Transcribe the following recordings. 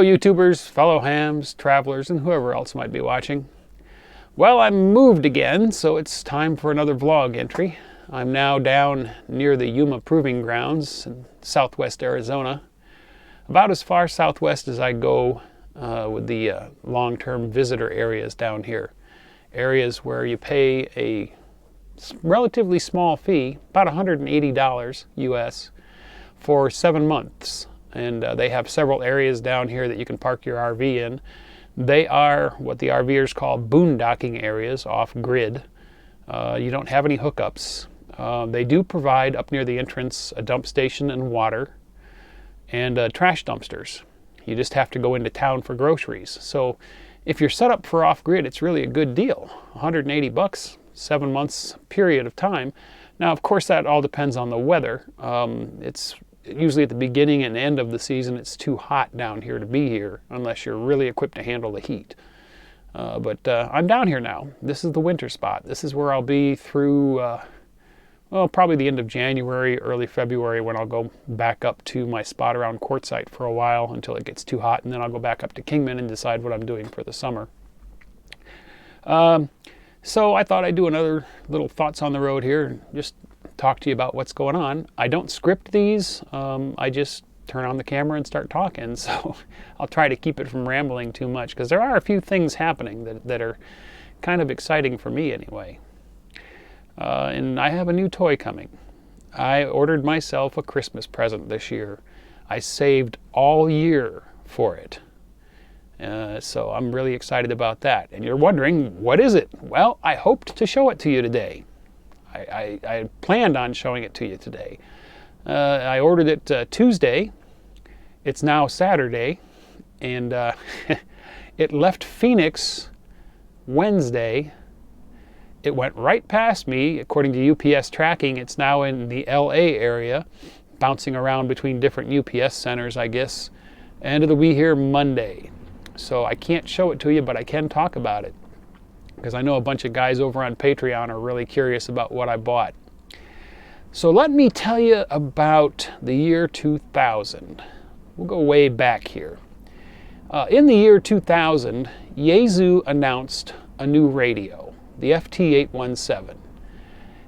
YouTubers, fellow hams, travelers, and whoever else might be watching. Well, I moved again, so it's time for another vlog entry. I'm now down near the Yuma Proving Grounds in southwest Arizona. About as far southwest as I go with the long-term visitor areas down here. Areas where you pay a relatively small fee, about $180 US, for 7 months. And they have several areas down here that you can park your RV in. They are what the RVers call boondocking areas, off-grid. You don't have any hookups. They do provide up near the entrance a dump station and water and trash dumpsters. You just have to go into town for groceries. So if you're set up for off-grid, it's really a good deal. $180, 7 months period of time. Now, of course, that all depends on the weather. It's usually at the beginning and end of the season, it's too hot down here to be here unless you're really equipped to handle the heat. But I'm down here now. This is the winter spot. This is where I'll be through, well, probably the end of January, early February, when I'll go back up to my spot around Quartzsite for a while until it gets too hot, and then I'll go back up to Kingman and decide what I'm doing for the summer. So I thought I'd do another little thoughts on the road here and just talk to you about what's going on. I don't script these. I just turn on the camera and start talking. So I'll try to keep it from rambling too much because there are a few things happening that are kind of exciting for me anyway. And I have a new toy coming. I ordered myself a Christmas present this year. I saved all year for it. So I'm really excited about that. And you're wondering, what is it? Well, I hoped to show it to you today. I planned on showing it to you today. I ordered it Tuesday. It's now Saturday. And it left Phoenix Wednesday. It went right past me. According to UPS tracking, it's now in the LA area, bouncing around between different UPS centers, I guess. And it'll be here Monday. So I can't show it to you, but I can talk about it, because I know a bunch of guys over on Patreon are really curious about what I bought. So let me tell you about the year 2000. We'll go way back here. In the year 2000, Yaesu announced a new radio, the FT817.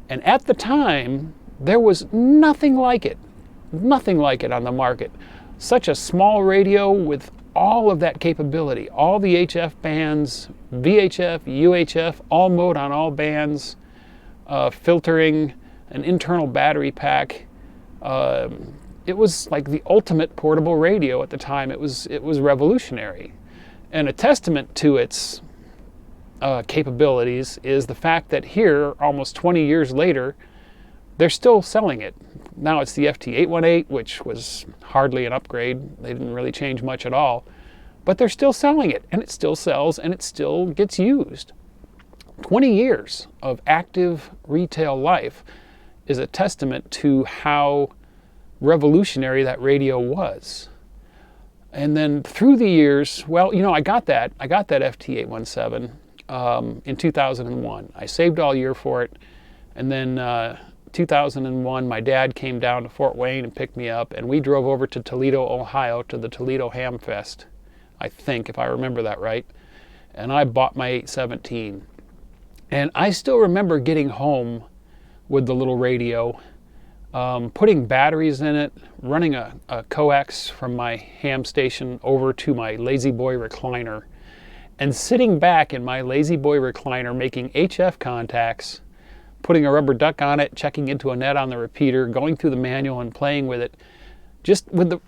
And at the time, there was nothing like it on the market. Such a small radio with all of that capability, all the HF bands, VHF, UHF, all mode on all bands, filtering, an internal battery pack. It was like the ultimate portable radio at the time. It was revolutionary. And a testament to its capabilities is the fact that here, almost 20 years later, they're still selling it. Now it's the FT818, which was hardly an upgrade. They didn't really change much at all. But they're still selling it, and it still sells, and it still gets used. 20 years of active retail life is a testament to how revolutionary that radio was. And then through the years, well, you know, I got that FT817 in 2001. I saved all year for it, and then 2001, my dad came down to Fort Wayne and picked me up, and we drove over to Toledo, Ohio, to the Toledo Ham Fest, I think, if I remember that right. And I bought my 817. And I still remember getting home with the little radio, putting batteries in it, running a coax from my ham station over to my Lazy Boy recliner, and sitting back in my Lazy Boy recliner making HF contacts, putting a rubber duck on it, checking into a net on the repeater, going through the manual and playing with it, just with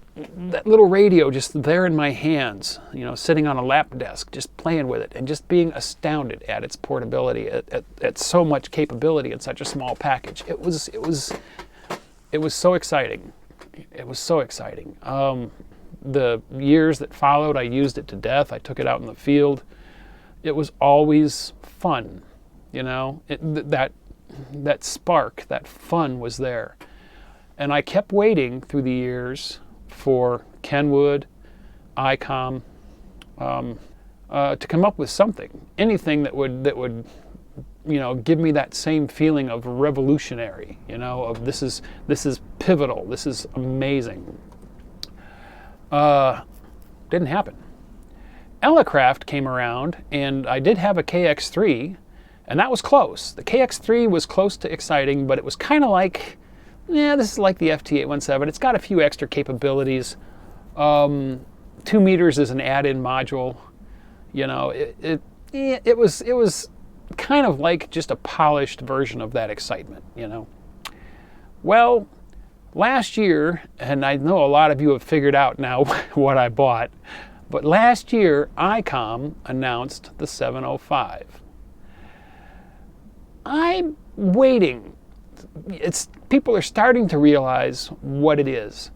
that little radio just there in my hands, you know, sitting on a lap desk, just playing with it and just being astounded at its portability, at so much capability in such a small package. It was so exciting. It was so exciting. The years that followed, I used it to death. I took it out in the field. It was always fun, you know. That spark, that fun was there. And I kept waiting through the years for Kenwood, Icom, to come up with something, anything that would, you know, give me that same feeling of revolutionary, you know, of this is pivotal, this is amazing. Didn't happen. Elecraft came around, and I did have a KX3, and that was close. The KX3 was close to exciting, but it was kind of like, yeah, this is like the FT817. It's got a few extra capabilities. 2 meters is an add-in module. You know, it was kind of like just a polished version of that excitement, you know. Well, last year, and I know a lot of you have figured out now what I bought, but last year Icom announced the 705. I'm waiting. People are starting to realize what it is,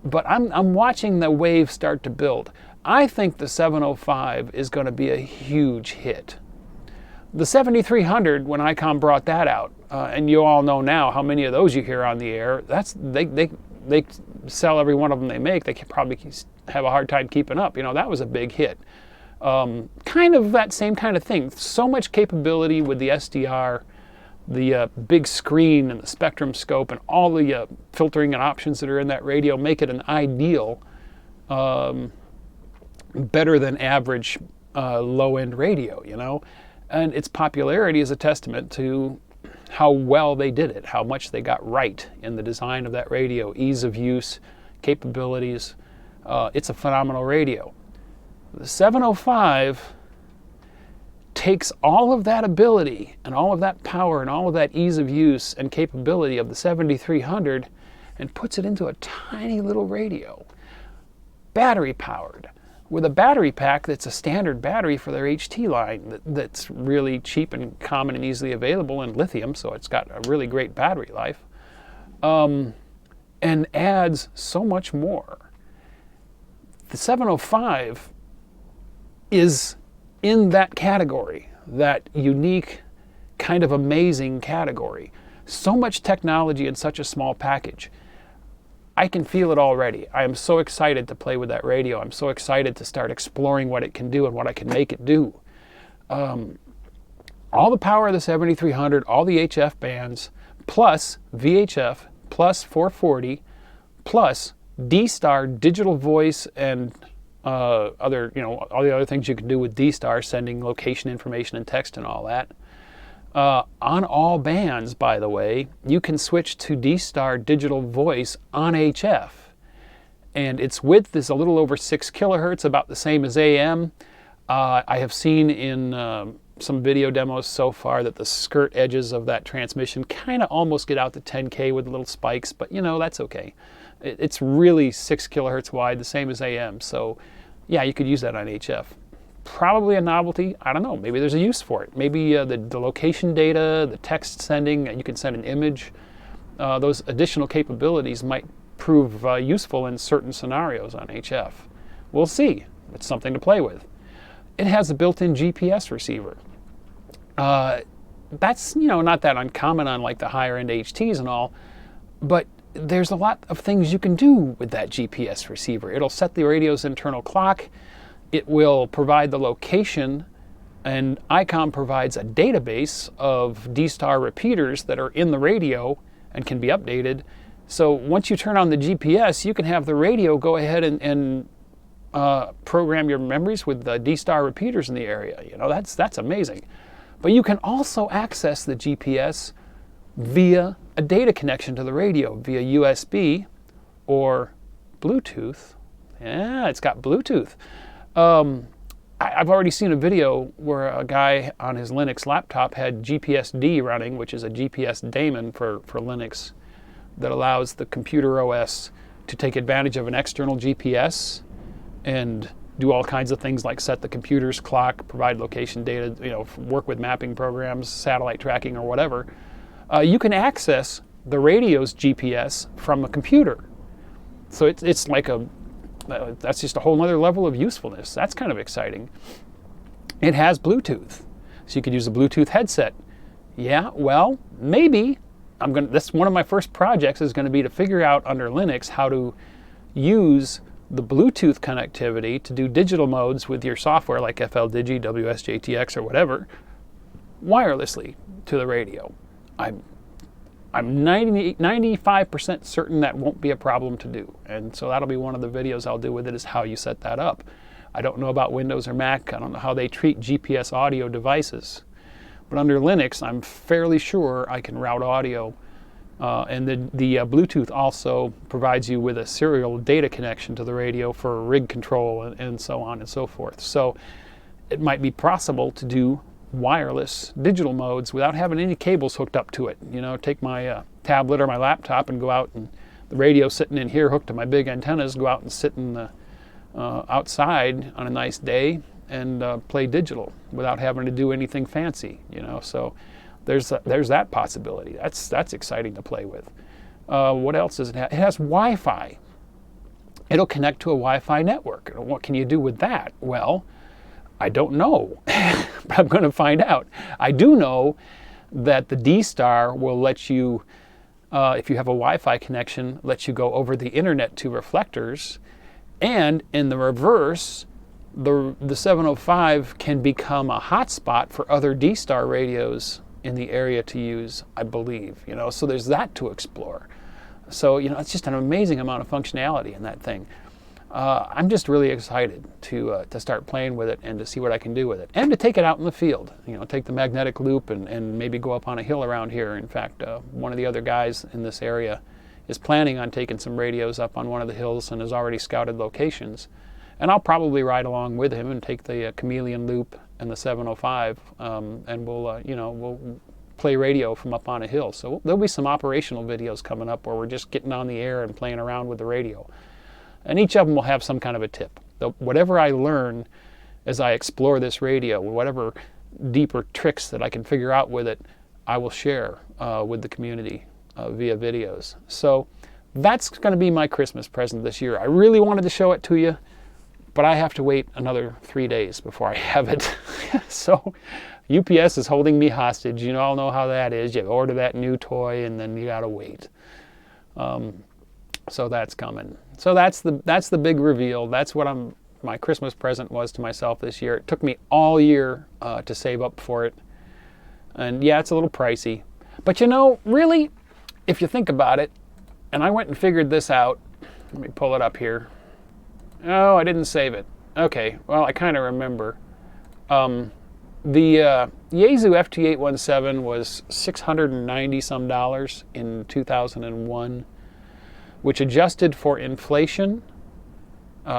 but I'm watching the wave start to build. I think the 705 is going to be a huge hit. The 7300, when Icom brought that out, and you all know now how many of those you hear on the air, they sell every one of them they make. They can probably have a hard time keeping up. You know, that was a big hit. Kind of that same kind of thing. So much capability with the SDR, the big screen and the spectrum scope and all the filtering and options that are in that radio make it an ideal, better than average low-end radio, you know. And its popularity is a testament to how well they did it, how much they got right in the design of that radio, ease of use, capabilities. It's a phenomenal radio. The 705 takes all of that ability and all of that power and all of that ease of use and capability of the 7300 and puts it into a tiny little radio, battery powered, with a battery pack that's a standard battery for their HT line that's really cheap and common and easily available, and lithium, so it's got a really great battery life, and adds so much more. The 705 is in that category, that unique, kind of amazing category. So much technology in such a small package. I can feel it already. I am so excited to play with that radio. I'm so excited to start exploring what it can do and what I can make it do. All the power of the 7300, all the HF bands, plus VHF, plus 440, plus D-Star digital voice and other, you know, all the other things you can do with D-Star, sending location information and text and all that. On all bands, by the way, you can switch to D-Star digital voice on HF. And its width is a little over 6 kilohertz, about the same as AM. I have seen in some video demos so far that the skirt edges of that transmission kind of almost get out to 10K with little spikes, but you know, that's okay. It's really 6 kilohertz wide, the same as AM. So yeah, you could use that on HF. Probably a novelty. I don't know. Maybe there's a use for it. Maybe the location data, the text sending, you can send an image. Those additional capabilities might prove useful in certain scenarios on HF. We'll see. It's something to play with. It has a built-in GPS receiver. That's, you know, not that uncommon on like the higher-end HTs and all, but there's a lot of things you can do with that GPS receiver. It'll set the radio's internal clock. It will provide the location, and Icom provides a database of D-Star repeaters that are in the radio and can be updated. So once you turn on the GPS, you can have the radio go ahead and program your memories with the D-Star repeaters in the area. You know, that's amazing. But you can also access the GPS via a data connection to the radio, via USB or Bluetooth. Yeah, it's got Bluetooth. I've already seen a video where a guy on his Linux laptop had GPS-D running, which is a GPS daemon for Linux that allows the computer OS to take advantage of an external GPS and do all kinds of things like set the computer's clock, provide location data, you know, work with mapping programs, satellite tracking, or whatever. You can access the radio's GPS from a computer. So it's like that's just a whole other level of usefulness. That's kind of exciting. It has Bluetooth, so you could use a Bluetooth headset. Yeah, well, maybe that's one of my first projects is going to be to figure out under Linux how to use the Bluetooth connectivity to do digital modes with your software like FLDigi, WSJTX, or whatever, wirelessly to the radio. I'm 95% certain that won't be a problem to do. And so that'll be one of the videos I'll do with it, is how you set that up. I don't know about Windows or Mac. I don't know how they treat GPS audio devices. But under Linux, I'm fairly sure I can route audio. And the Bluetooth also provides you with a serial data connection to the radio for rig control and so on and so forth. So it might be possible to do wireless digital modes without having any cables hooked up to it. You know, take my tablet or my laptop and go out, and the radio sitting in here hooked to my big antennas, go out and sit in the outside on a nice day and play digital without having to do anything fancy. You know, so there's that possibility. That's exciting to play with. What else does it have? It has Wi-Fi. It'll connect to a Wi-Fi network. What can you do with that? Well, I don't know, but I'm going to find out. I do know that the D-Star will let you, if you have a Wi-Fi connection, let you go over the internet to reflectors, and in the reverse, the 705 can become a hotspot for other D-Star radios in the area to use, I believe. You know, so there's that to explore. So, you know, it's just an amazing amount of functionality in that thing. I'm just really excited to start playing with it and to see what I can do with it, and to take it out in the field. You know, take the magnetic loop and maybe go up on a hill around here. In fact, one of the other guys in this area is planning on taking some radios up on one of the hills and has already scouted locations. And I'll probably ride along with him and take the chameleon loop and the 705, and we'll play radio from up on a hill. So there'll be some operational videos coming up where we're just getting on the air and playing around with the radio. And each of them will have some kind of a tip. Whatever I learn as I explore this radio, whatever deeper tricks that I can figure out with it, I will share with the community via videos. So that's going to be my Christmas present this year. I really wanted to show it to you, but I have to wait another 3 days before I have it. So UPS is holding me hostage. You all know how that is. You order that new toy and then you got to wait. So that's coming. So that's the big reveal. That's what my Christmas present was to myself this year. It took me all year to save up for it. And yeah, it's a little pricey. But you know, really, if you think about it, and I went and figured this out. Let me pull it up here. Oh, I didn't save it. Okay, well, I kind of remember. The Yaesu FT817 was $690 some in 2001. Which adjusted for inflation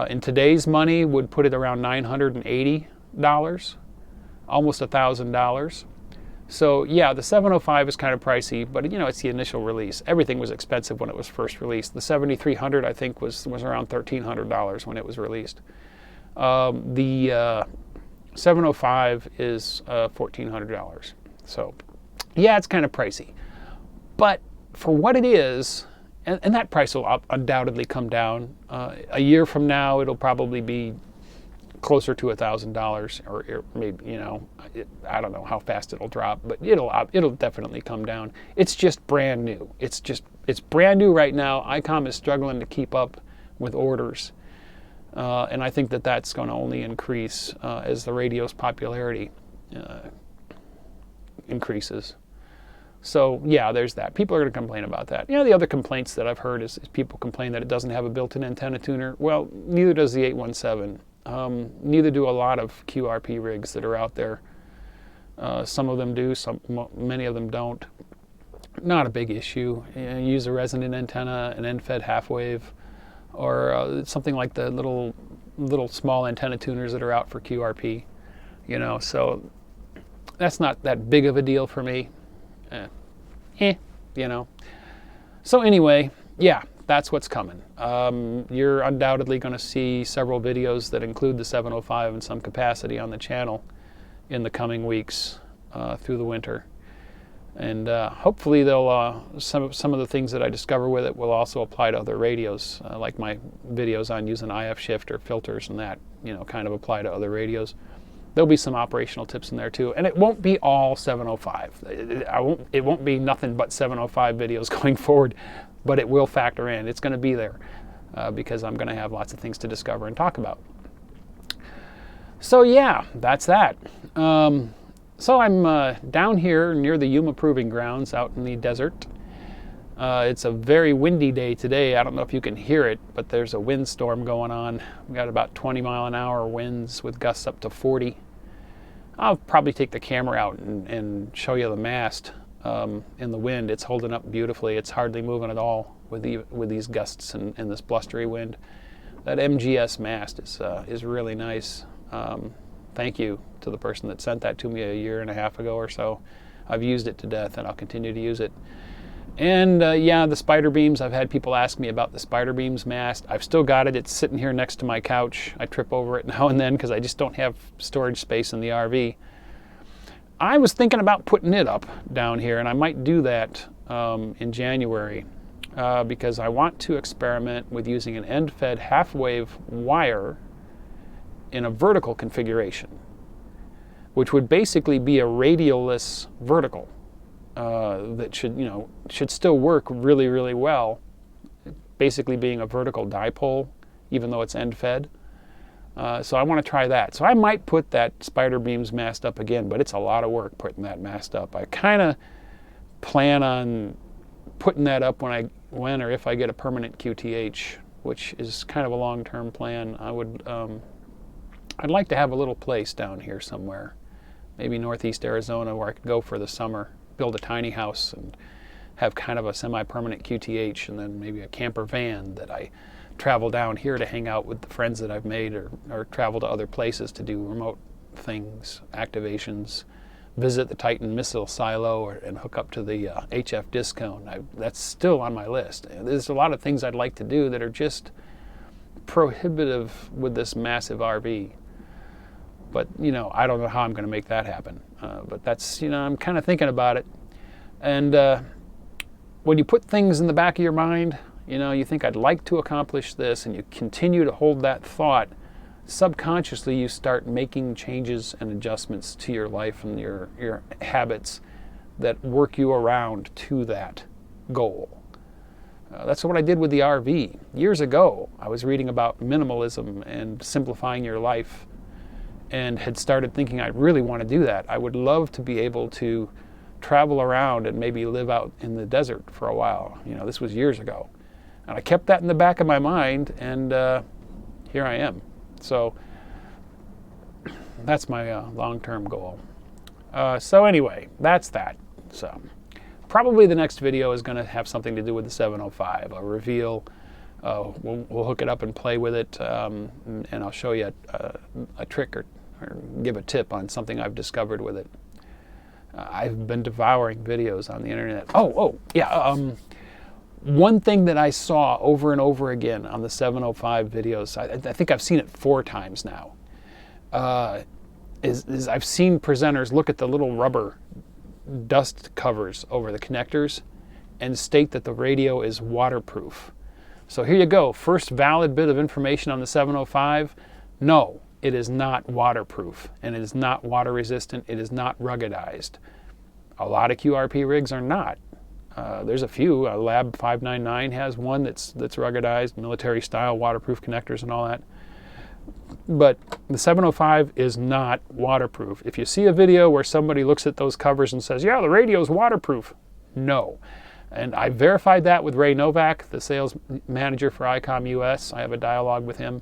in today's money would put it around $980, almost $1,000. So yeah, the 705 is kind of pricey, but you know, it's the initial release. Everything was expensive when it was first released. The 7300 I think was around $1,300 when it was released. The 705 is $1,400. So yeah, it's kind of pricey, but for what it is. And that price will undoubtedly come down. A year from now, it'll probably be closer to $1,000, or maybe, you know, I don't know how fast it'll drop, but it'll definitely come down. It's just brand new. It's brand new right now. Icom is struggling to keep up with orders, and I think that's going to only increase as the radio's popularity increases. So yeah, there's that. People are going to complain about that. You know, the other complaints that I've heard is people complain that it doesn't have a built-in antenna tuner. Well, neither does the 817. Neither do a lot of QRP rigs that are out there. Some of them do, many of them don't. Not a big issue. You know, use a resonant antenna, an end-fed half-wave, or something like the little small antenna tuners that are out for QRP. You know, so that's not that big of a deal for me. You know. So anyway, yeah, that's what's coming. You're undoubtedly going to see several videos that include the 705 in some capacity on the channel in the coming weeks through the winter. And hopefully they'll some of the things that I discover with it will also apply to other radios, like my videos on using IF shift or filters and that, you know, kind of apply to other radios. There'll be some operational tips in there too, and it won't be all 705. It won't be nothing but 705 videos going forward, but it will factor in. It's going to be there because I'm going to have lots of things to discover and talk about. So yeah, that's that. So I'm down here near the Yuma Proving Grounds out in the desert, It's a very windy day today. I don't know if you can hear it, but there's a windstorm going on. We've got about 20-mile-an-hour winds with gusts up to 40. I'll probably take the camera out and show you the mast in the wind. It's holding up beautifully. It's hardly moving at all with these gusts and this blustery wind. That MGS mast is really nice. Thank you to the person that sent that to me a year and a half ago or so. I've used it to death, and I'll continue to use it. And yeah, the spider beams. I've had people ask me about the spider beams mast. I've still got it. It's sitting here next to my couch. I trip over it now and then because I just don't have storage space in the RV. I was thinking about putting it up down here, and I might do that in January because I want to experiment with using an end-fed half-wave wire in a vertical configuration, which would basically be a radialless vertical. That should still work really, really well, basically being a vertical dipole, even though it's end-fed. So I want to try that. So I might put that spider beams mast up again, but it's a lot of work putting that mast up. I kind of plan on putting that up when or if I get a permanent QTH, which is kind of a long-term plan. I'd like to have a little place down here somewhere, maybe northeast Arizona, where I could go for the summer. Build a tiny house and have kind of a semi-permanent QTH, and then maybe a camper van that I travel down here to hang out with the friends that I've made, or travel to other places to do remote things, activations, visit the Titan missile silo, and hook up to the HF disc cone. That's still on my list. There's a lot of things I'd like to do that are just prohibitive with this massive RV. But, I don't know how I'm going to make that happen. But that's, I'm kind of thinking about it. And when you put things in the back of your mind, you think I'd like to accomplish this, and you continue to hold that thought, subconsciously you start making changes and adjustments to your life and your habits that work you around to that goal. That's what I did with the RV. Years ago, I was reading about minimalism and simplifying your life, and had started thinking I really want to do that. I would love to be able to travel around and maybe live out in the desert for a while. This was years ago. And I kept that in the back of my mind, and here I am. So that's my long-term goal. So anyway, that's that. So probably the next video is going to have something to do with the 705, a reveal. We'll hook it up and play with it, and I'll show you a trick or give a tip on something I've discovered with it. I've been devouring videos on the internet. One thing that I saw over and over again on the 705 videos, I think I've seen it 4 times now, is I've seen presenters look at the little rubber dust covers over the connectors and state that the radio is waterproof. So here you go, first valid bit of information on the 705. No, it is not waterproof, and it is not water resistant. It is not ruggedized. A lot of QRP rigs are not. There's a few. Lab 599 has one that's ruggedized, military style waterproof connectors and all that. But the 705 is not waterproof. If you see a video where somebody looks at those covers and says, yeah, the radio is waterproof, no. And I verified that with Ray Novak, the sales manager for Icom US. I have a dialogue with him.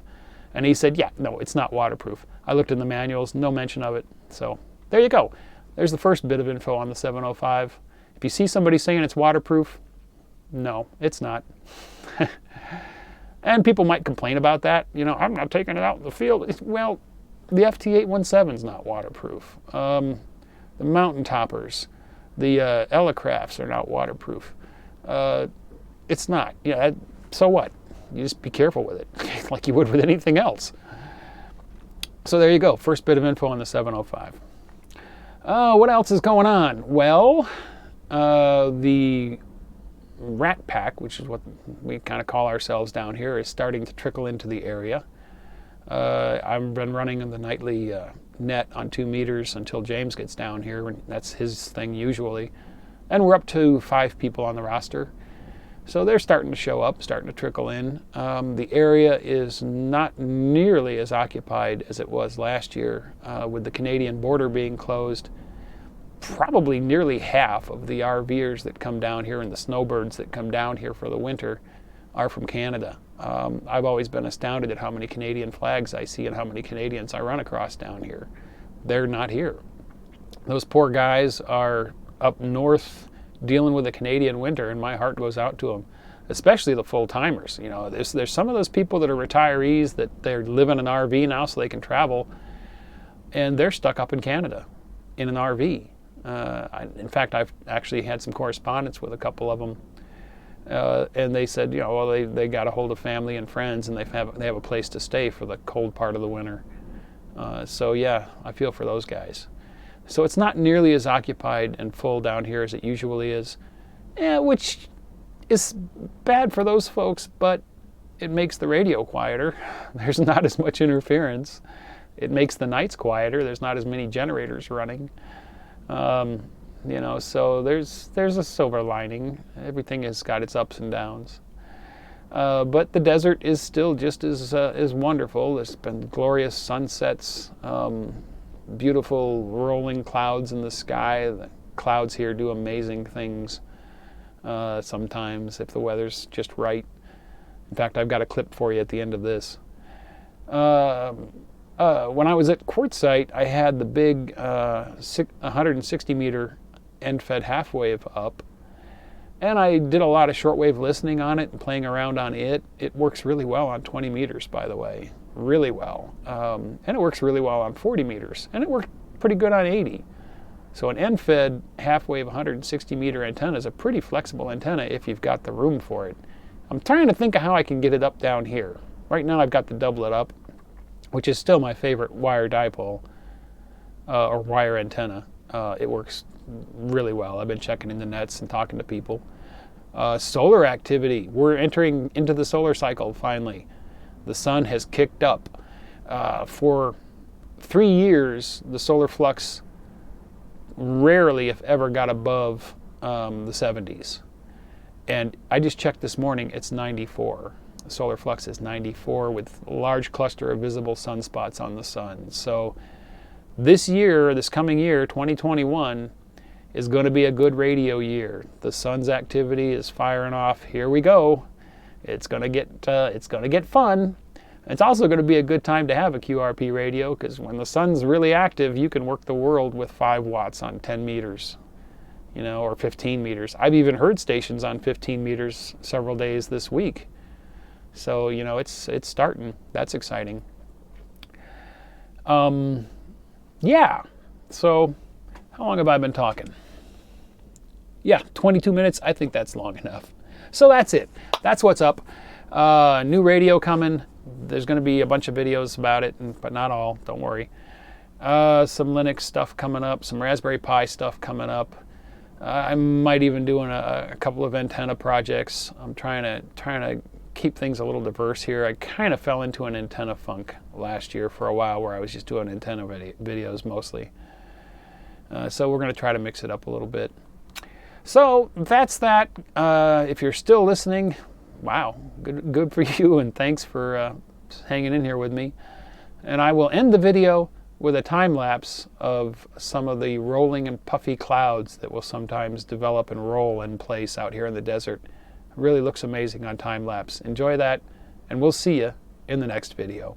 And he said, yeah, no, it's not waterproof. I looked in the manuals, no mention of it. So there you go. There's the first bit of info on the 705. If you see somebody saying it's waterproof, no, it's not. And people might complain about that. I'm not taking it out in the field. Well, the FT817 is not waterproof. The mountain toppers, the Elecrafts are not waterproof. It's not. So what? You just be careful with it, like you would with anything else. So there you go, first bit of info on the 705. What else is going on? Well, the Rat Pack, which is what we kind of call ourselves down here, is starting to trickle into the area. I've been running in the nightly net on 2 meters until James gets down here, and that's his thing usually. And we're up to 5 people on the roster. So they're starting to show up, starting to trickle in. The area is not nearly as occupied as it was last year with the Canadian border being closed. probably nearly half of the RVers that come down here and the snowbirds that come down here for the winter are from Canada. I've always been astounded at how many Canadian flags I see and how many Canadians I run across down here. They're not here. Those poor guys are up north dealing with the Canadian winter, and my heart goes out to them, especially the full-timers. You know, there's some of those people that are retirees that they live in an RV now so they can travel, and they're stuck up in Canada in an RV. In fact, I've actually had some correspondence with a couple of them, and they said, you know, well, they got a hold of family and friends, and they have a place to stay for the cold part of the winter. So yeah, I feel for those guys. So it's not nearly as occupied and full down here as it usually is, which is bad for those folks, but it makes the radio quieter. There's not as much interference. It makes the nights quieter. There's not as many generators running. You know, so there's a silver lining. Everything has got its ups and downs. But the desert is still just as wonderful. There's been glorious sunsets, beautiful rolling clouds in the sky. The clouds here do amazing things sometimes if the weather's just right. In fact, I've got a clip for you at the end of this. When I was at Quartzsite, I had the big 160 meter end-fed half-wave up, and I did a lot of shortwave listening on it and playing around on it. It works really well on 20 meters, by the way, really well. And it works really well on 40 meters, and it worked pretty good on 80. So an end-fed half-wave 160 meter antenna is a pretty flexible antenna if you've got the room for it. I'm trying to think of how I can get it up down here. Right now I've got the doublet up, which is still my favorite wire dipole or wire antenna. It works really well. I've been checking in the nets and talking to people. Solar activity. We're entering into the solar cycle finally. The sun has kicked up. For 3 years, the solar flux rarely, if ever, got above the 70s. And I just checked this morning, it's 94. The solar flux is 94 with a large cluster of visible sunspots on the sun. So this year, this coming year, 2021, is going to be a good radio year. The sun's activity is firing off. Here we go. It's going to get fun. It's also going to be a good time to have a QRP radio, because when the sun's really active, you can work the world with 5 watts on 10 meters, you know, or 15 meters. I've even heard stations on 15 meters several days this week. So, you know, it's starting. That's exciting. Yeah. So, how long have I been talking? Yeah, 22 minutes. I think that's long enough. So that's it. That's what's up. New radio coming. There's going to be a bunch of videos about it, but not all. Don't worry. Some Linux stuff coming up. Some Raspberry Pi stuff coming up. I might even do a couple of antenna projects. I'm trying to keep things a little diverse here. I kind of fell into an antenna funk last year for a while, where I was just doing antenna videos mostly. So we're going to try to mix it up a little bit. So that's that. If you're still listening, wow, good for you, and thanks for hanging in here with me. And I will end the video with a time lapse of some of the rolling and puffy clouds that will sometimes develop and roll in place out here in the desert. It really looks amazing on time lapse. Enjoy that, and we'll see you in the next video.